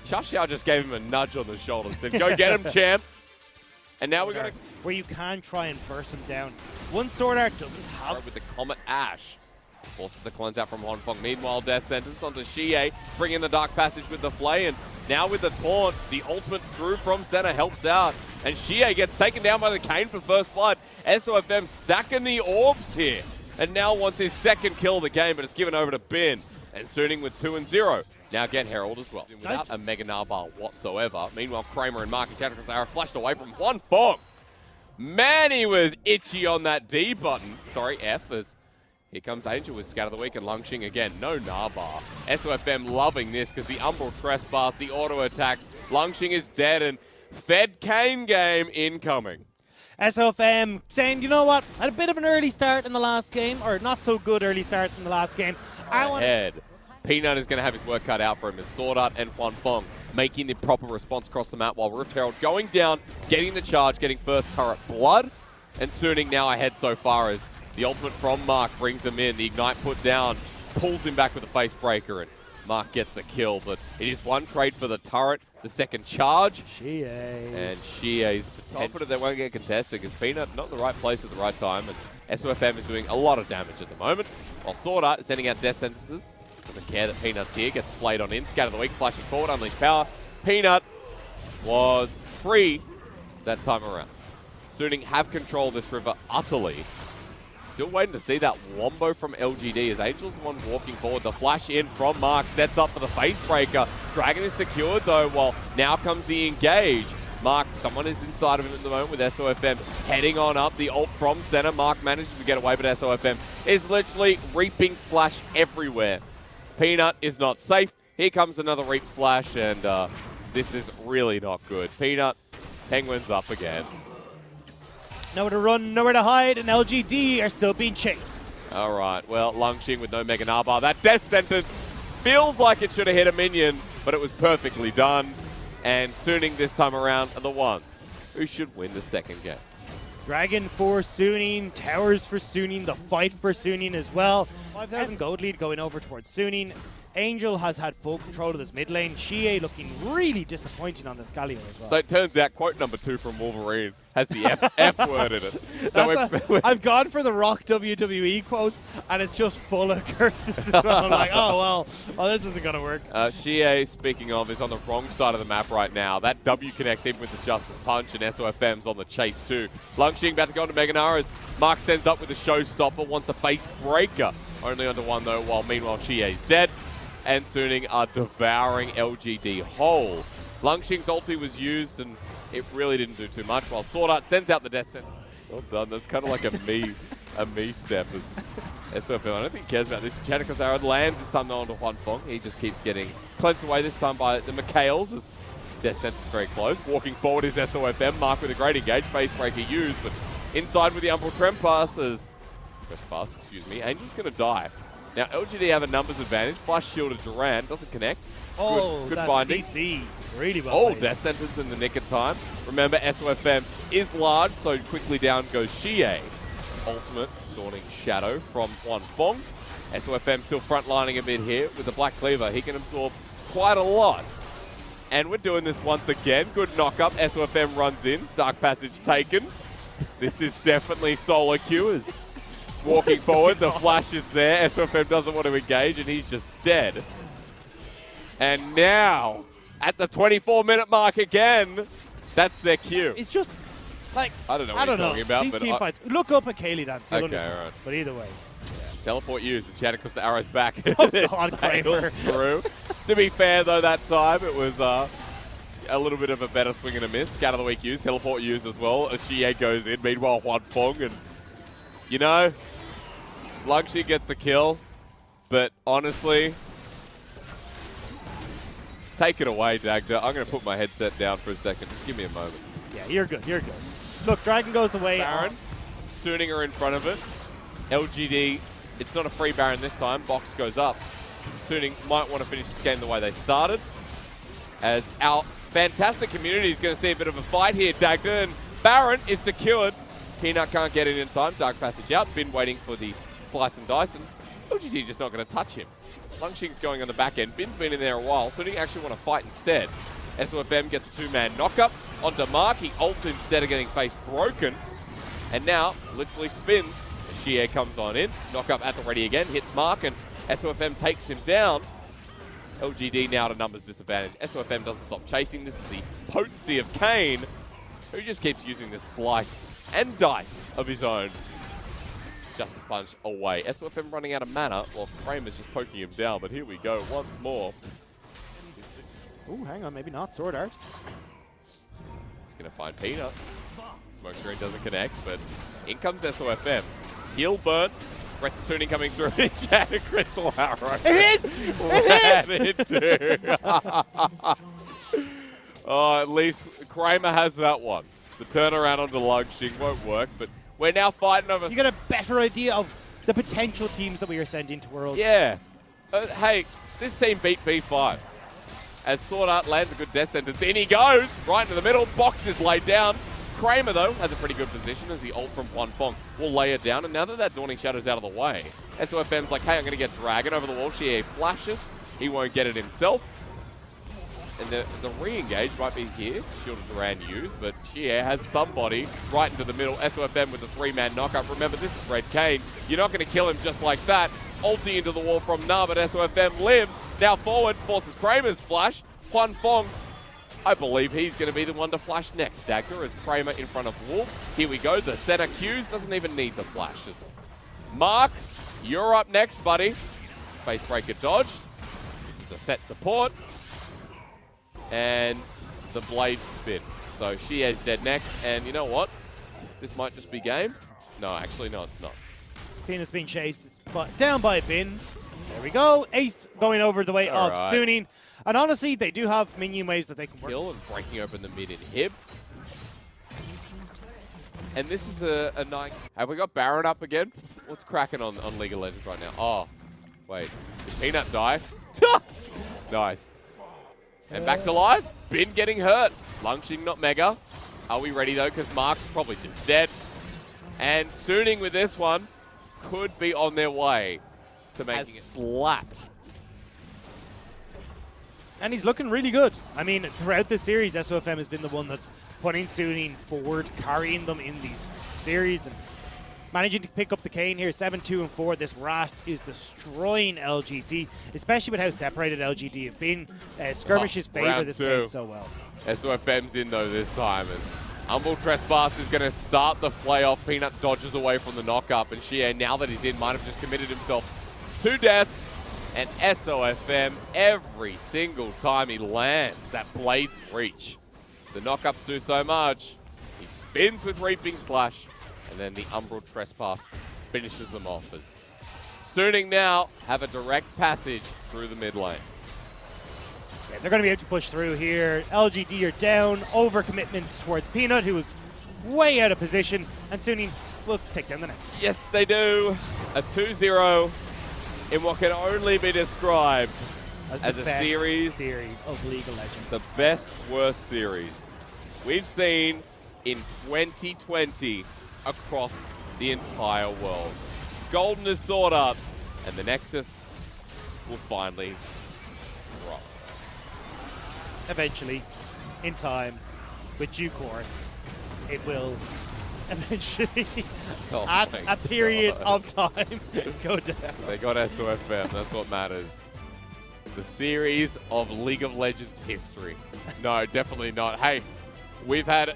Xiao just gave him a nudge on the shoulder and said, go get him, champ. And now we're going to... Where you can try and burst him down. One Sword Art doesn't have... With the Comet Ash. Forces the cleanse out from Honfeng. Meanwhile, Death Sentence onto Xie, bringing the Dark Passage with the Flay. And now with the taunt, the ultimate through from center helps out. And Xie gets taken down by the Kane for first blood. SOFM stacking the orbs here. And now wants his second kill of the game, but it's given over to Bin. And Suning with 2 and 0. Now get Herald as well. Without a Mega Narbar whatsoever. Meanwhile, Kramer and Mark and Chatrix are flashed away from Honfeng. Man, he was itchy on that D button. Sorry, F, as here comes Angel with Scout of the Week and Lungxing again. No Narbar. SOFM loving this because the Umbral Trespass, the auto attacks. Lungxing is dead and Fed Kane game incoming. SOFM saying, you know what, had a bit of an early start in the last game, or not so good early start in the last game. Peanut is going to have his work cut out for him as Sword Art and Honfeng making the proper response across the map while Rift Herald going down, getting the charge, getting first turret blood, and Suning now ahead so far as the ultimate from Mark brings him in. The Ignite put down, pulls him back with a face breaker, and Mark gets the kill. But it is one trade for the turret, the second charge. Xie. And Xie's confident they won't get contested because Peanut not in the right place at the right time. And SOFM is doing a lot of damage at the moment, while Sword Art is sending out death sentences. Doesn't care that Peanut's here, gets flayed on in. Scout of the Week, flashing forward, unleash power. Peanut was free that time around. Suning have control of this river utterly. Still waiting to see that wombo from LGD as Angel's the one walking forward. The flash in from Mark sets up for the face breaker. Dragon is secured though, while now comes the engage. Mark, someone is inside of him at the moment with SOFM heading on up. The ult from center. Mark manages to get away, but SOFM is literally reaping slash everywhere. Peanut is not safe. Here comes another reap slash, and this is really not good. Peanut, Penguins up again. Nowhere to run, nowhere to hide, and LGD are still being chased. All right, well, Lungxing with no Mega Narbar. That death sentence feels like it should have hit a minion, but it was perfectly done. And Suning this time around are the ones who should win the second game. Dragon for Suning, towers for Suning, the fight for Suning as well. 5,000 gold lead going over towards Suning. Angel has had full control of this mid lane. Xie looking really disappointing on the Scalio as well. So it turns out quote number 2 from Wolverine has the F word in it. So I've gone for the Rock WWE quotes, and it's just full of curses as well. I'm like, oh, well, this isn't going to work. Xie, speaking of, is on the wrong side of the map right now. That W connects even with the Justice Punch, and SOFM's on the chase too. Lungxing about to go into Mega Nara as Mark sends up with a showstopper, wants a face breaker. Only onto one though, while meanwhile Xie's dead. And Suning are devouring LGD whole. Lungxing's ulti was used and it really didn't do too much, while Sword Art sends out the death sentence. Well done, that's kind of like a me step. SOFM, I don't think he cares about this. Chatrix Arrow lands this time though onto Honfeng. He just keeps getting cleansed away this time by the Mikhails as death sentence very close. Walking forward is SOFM, Mark with a great engage, face breaker used, but inside with the Umbral Trespass, excuse me, Angel's gonna die. Now, LGD have a numbers advantage. Flash shield of Duran doesn't connect. Good binding. CC. Really well played. Death sentence in the nick of time. Remember, SOFM is large, so quickly down goes Xie. Ultimate Dawning Shadow from Honfeng. SOFM still frontlining a bit here with the Black Cleaver. He can absorb quite a lot. And we're doing this once again. Good knock-up. SOFM runs in. Dark Passage taken. This is definitely solo queuers. Walking forward, the flash is there. SOFM doesn't want to engage, and he's just dead. And now, at the 24-minute mark again, that's their cue. It's just, like, I don't know what you're talking about. These but team fights. Look up at Kaylee Dance. Okay, right. But either way. Teleport used, and Chatrix the arrows back. Oh, God, Kramer. Through. To be fair, though, that time, it was a little bit of a better swing and a miss. Scout of the Week used, teleport used as well. As Xie goes in, meanwhile, Honfeng, and, you know, Lungxing gets the kill, but honestly, take it away, Dagda. I'm going to put my headset down for a second. Just give me a moment. Yeah, you're good. You're good. Look, Dragon goes the way. Baron, Suning are in front of it. LGD, it's not a free Baron this time. Box goes up. Suning might want to finish this game the way they started, as our fantastic community is going to see a bit of a fight here, Dagda, and Baron is secured. Peanut can't get it in time. Dark Passage out. Been waiting for the slice and dice, and LGD just not going to touch him. Lungxing's going on the back end. Bin's been in there a while, so he actually want to fight instead. SOFM gets a 2-man knockup onto Mark. He ults instead of getting face broken. And now, literally spins. Shie comes on in. Knockup at the ready again. Hits Mark, and SOFM takes him down. LGD now at a numbers disadvantage. SOFM doesn't stop chasing. This is the potency of Kane, who just keeps using this slice and dice of his own. Justice Punch away. SOFM running out of mana while Kramer's just poking him down, but here we go once more. Oh, hang on, maybe not. Sword Art. He's going to find Peanut. Smoke screen doesn't connect, but in comes SOFM. Heal burn. Rest of tuning coming through. Chat Crystal Arrow. It is! It too. Oh, at least Kramer has that one. The turnaround onto Lungxing won't work, but we're now fighting over... You got a better idea of the potential teams that we are sending to Worlds. Yeah. Hey, this team beat B5. As Sword Art lands a good death sentence. In he goes, right into the middle. Box is laid down. Kramer, though, has a pretty good position as the ult from Juan Fong will lay it down. And now that Dawning Shadow's out of the way, SOFM's like, hey, I'm going to get Dragon over the wall. Shie flashes. He won't get it himself. And the re-engage might be here. Shielded Duran used, but Shie has somebody right into the middle. SOFM with a 3-man knockup. Remember, this is Red Kane. You're not going to kill him just like that. Ulti into the wall from Na, but SOFM lives. Now forward, forces Kramer's flash. Juan Fong, I believe he's going to be the one to flash next. Dagger is Kramer in front of Wolves. Here we go. The center Qs doesn't even need the flash. Mark, you're up next, buddy. Facebreaker dodged. This is a set support. And the blade spin. So she is dead next. And you know what? This might just be game. No, actually, no, it's not. Peanut's being chased, but down by Bin. There we go. Ace going over the way of Suning. And honestly, they do have minion waves that they can work. Kill and breaking open the mid inhib. And this is a 9. Have we got Baron up again? What's cracking on League of Legends right now? Oh, wait. Did Peanut die? Nice. And back to life. Bin getting hurt. Lungxing not mega. Are we ready though? Because Mark's probably just dead. And Suning with this one could be on their way to making it slapped. And he's looking really good. I mean, throughout this series, SOFM has been the one that's putting Suning forward, carrying them in these series, and managing to pick up the Kane here. 7-2-4. This Rast is destroying LGD, especially with how separated LGD have been. Skirmishes favor this Kane so well. SOFM's in though this time, and Humble Trespass is going to start the play off. Peanut dodges away from the knockup, and Shie, now that he's in, might have just committed himself to death. And SOFM, every single time he lands, that Blade's reach. The knockups do so much. He spins with Reaping Slash, and then the Umbral Trespass finishes them off. As Suning now have a direct passage through the mid lane. Yeah, they're going to be able to push through here. LGD are down, overcommitments towards Peanut, who was way out of position, and Suning will take down the next. Yes, they do. A 2-0 in what can only be described as a series of League of Legends. The best, worst series we've seen in 2020 across the entire world. Golden is Sword Art, and the Nexus will finally drop. Eventually, in time, with due course, it will eventually, at a period of time, go down. They got SOFM, that's what matters. The series of League of Legends history. No, definitely not. Hey, we've had